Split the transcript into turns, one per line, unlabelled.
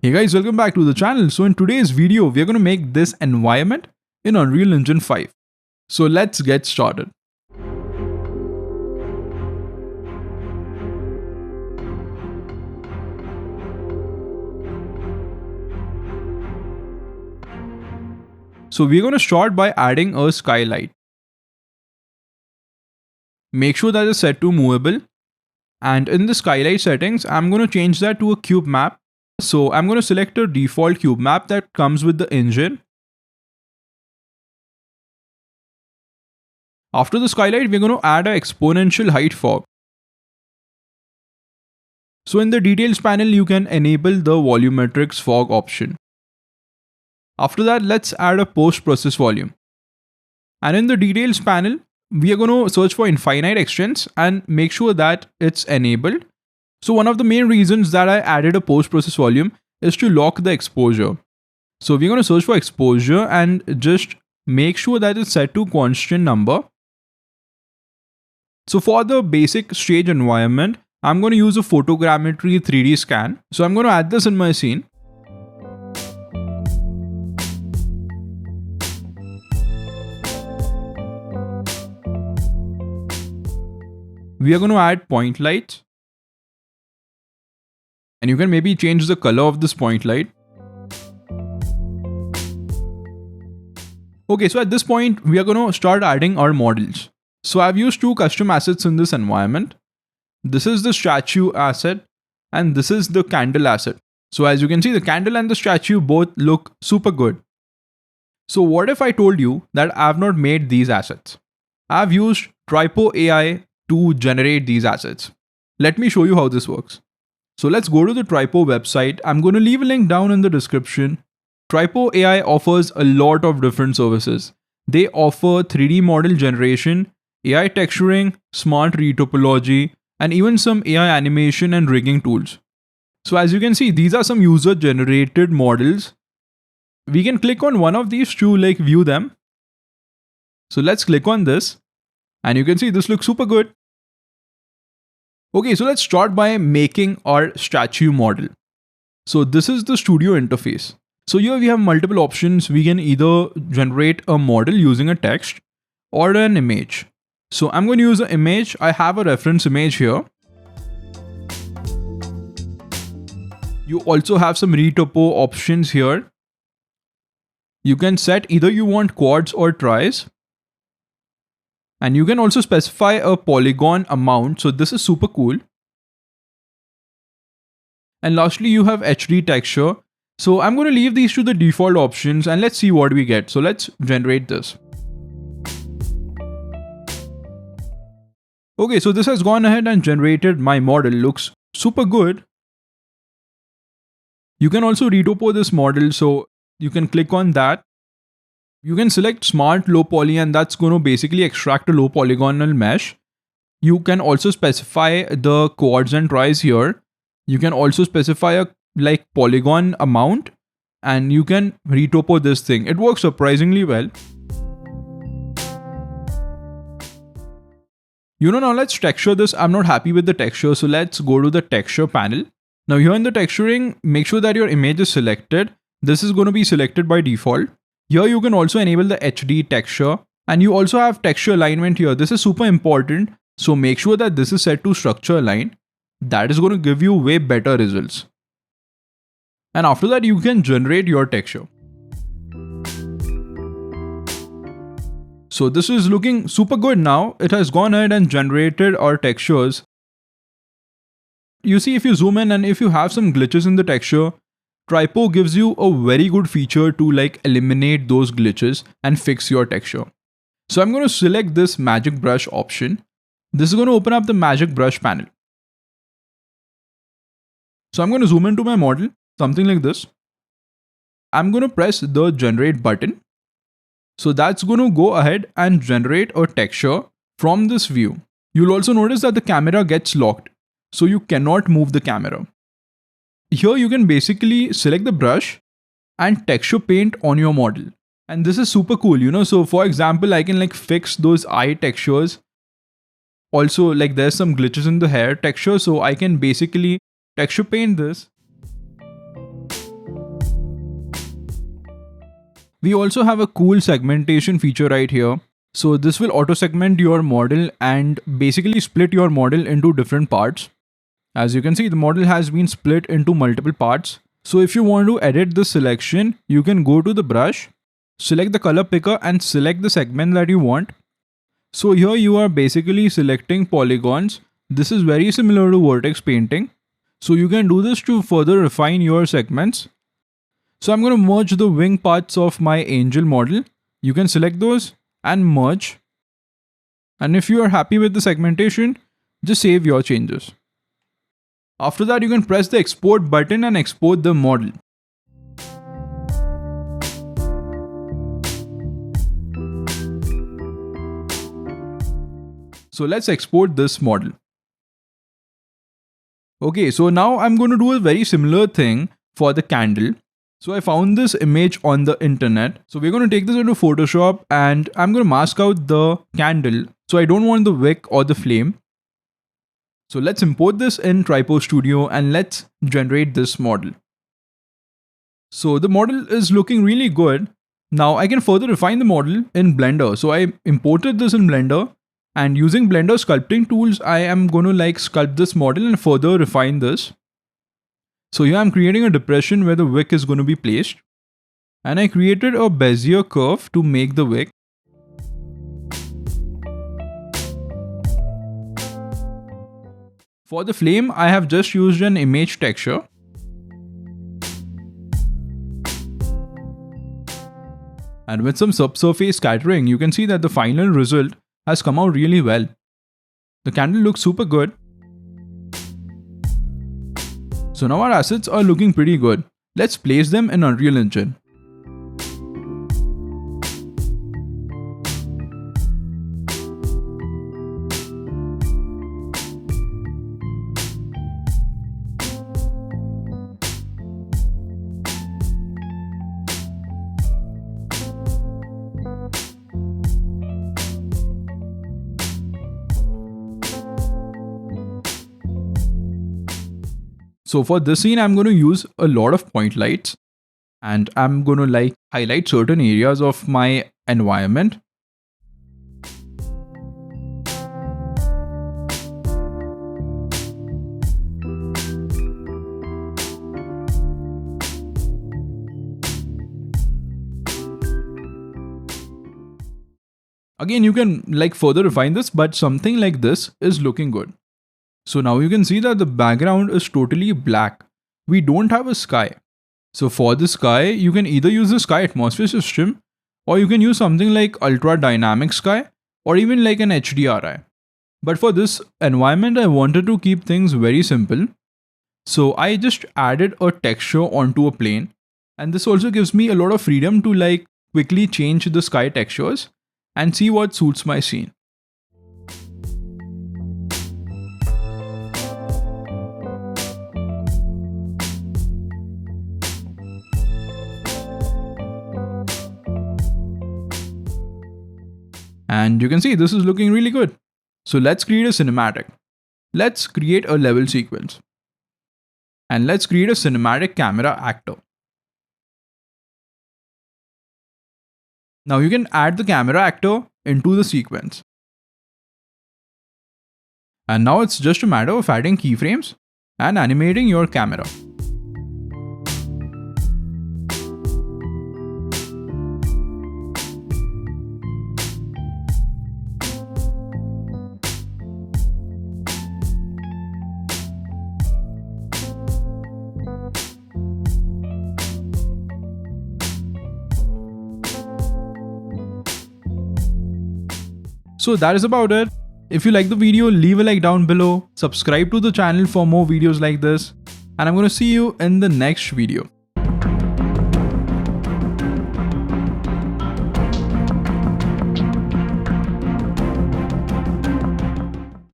Hey guys, welcome back to the channel. So in today's video, we're going to make this environment in Unreal Engine 5. So let's get started. So we're going to start by adding a skylight. Make sure that it's set to movable. And in the skylight settings, I'm going to change that to a cube map. So I'm going to select a default cube map that comes with the engine. After the skylight, we're going to add an exponential height fog. So in the details panel, you can enable the Volumetric Fog option. After that, let's add a post-process volume. And in the details panel, we are going to search for infinite extents and make sure that it's enabled. So one of the main reasons that I added a post-process volume is to lock the exposure. So we're going to search for exposure and just make sure that it's set to constant number. So for the basic stage environment, I'm going to use a photogrammetry 3D scan. So I'm going to add this in my scene. We are going to add point lights. And you can maybe change the color of this point light. Okay, so at this point, we are going to start adding our models. So I've used two custom assets in this environment. This is the statue asset and this is the candle asset. So as you can see, the candle and the statue both look super good. So what if I told you that I've not made these assets? I've used Tripo AI to generate these assets. Let me show you how this works. So let's go to the Tripo website. I'm going to leave a link down in the description. Tripo AI offers a lot of different services. They offer 3D model generation, AI texturing, smart retopology, and even some AI animation and rigging tools. So as you can see, these are some user generated models. We can click on one of these to view them. So let's click on this and you can see this looks super good. Okay, so let's start by making our statue model. So this is the studio interface. So here we have multiple options. We can either generate a model using a text or an image. So I'm going to use an image. I have a reference image here. You also have some retopo options here. You can set either you want quads or tris. And you can also specify a polygon amount. So this is super cool. And lastly, you have HD texture. So I'm going to leave these to the default options and let's see what we get. So let's generate this. Okay, so this has gone ahead and generated my model. Looks super good. You can also retopo this model. So you can click on that. You can select smart low poly and that's going to basically extract a low polygonal mesh. You can also specify the quads and tris here. You can also specify a polygon amount and you can retopo this thing. It works surprisingly well. Now let's texture this. I'm not happy with the texture. So let's go to the texture panel. Now here in the texturing, make sure that your image is selected. This is going to be selected by default. Here you can also enable the HD texture and you also have texture alignment here. This is super important. So make sure that this is set to structure align. That is going to give you way better results. And after that, you can generate your texture. So this is looking super good now. It has gone ahead and generated our textures. You see, if you zoom in and if you have some glitches in the texture, Tripo gives you a very good feature to eliminate those glitches and fix your texture. So I'm going to select this magic brush option. This is going to open up the magic brush panel. So I'm going to zoom into my model, something like this. I'm going to press the generate button. So that's going to go ahead and generate a texture from this view. You'll also notice that the camera gets locked. So you cannot move the camera. Here you can basically select the brush and texture paint on your model. And this is super cool, So for example, I can fix those eye textures. Also there's some glitches in the hair texture. So I can basically texture paint this. We also have a cool segmentation feature right here. So this will auto segment your model and basically split your model into different parts. As you can see, the model has been split into multiple parts. So if you want to edit the selection, you can go to the brush, select the color picker and select the segment that you want. So here you are basically selecting polygons. This is very similar to vertex painting. So you can do this to further refine your segments. So I'm going to merge the wing parts of my angel model. You can select those and merge. And if you are happy with the segmentation, just save your changes. After that, you can press the export button and export the model. So let's export this model. Okay, so now I'm going to do a very similar thing for the candle. So I found this image on the internet. So we're going to take this into Photoshop and I'm going to mask out the candle. So I don't want the wick or the flame. So let's import this in Tripo Studio and let's generate this model. So the model is looking really good. Now I can further refine the model in Blender. So I imported this in Blender. And using Blender sculpting tools, I am going to sculpt this model and further refine this. So here I'm creating a depression where the wick is going to be placed. And I created a Bezier curve to make the wick. For the flame, I have just used an image texture. And with some subsurface scattering, you can see that the final result has come out really well. The candle looks super good. So now our assets are looking pretty good. Let's place them in Unreal Engine. So for this scene, I'm going to use a lot of point lights and I'm going to highlight certain areas of my environment. Again, you can further refine this, but something like this is looking good. So now you can see that the background is totally black. We don't have a sky. So for the sky, you can either use the sky atmosphere system or you can use something like ultra dynamic sky or even an HDRI. But for this environment, I wanted to keep things very simple. So I just added a texture onto a plane. And this also gives me a lot of freedom to quickly change the sky textures and see what suits my scene. And you can see this is looking really good. So let's create a cinematic. Let's create a level sequence. And let's create a cinematic camera actor. Now you can add the camera actor into the sequence. And now it's just a matter of adding keyframes and animating your camera. So that is about it. If you like the video, leave a like down below, subscribe to the channel for more videos like this, and I'm going to see you in the next video.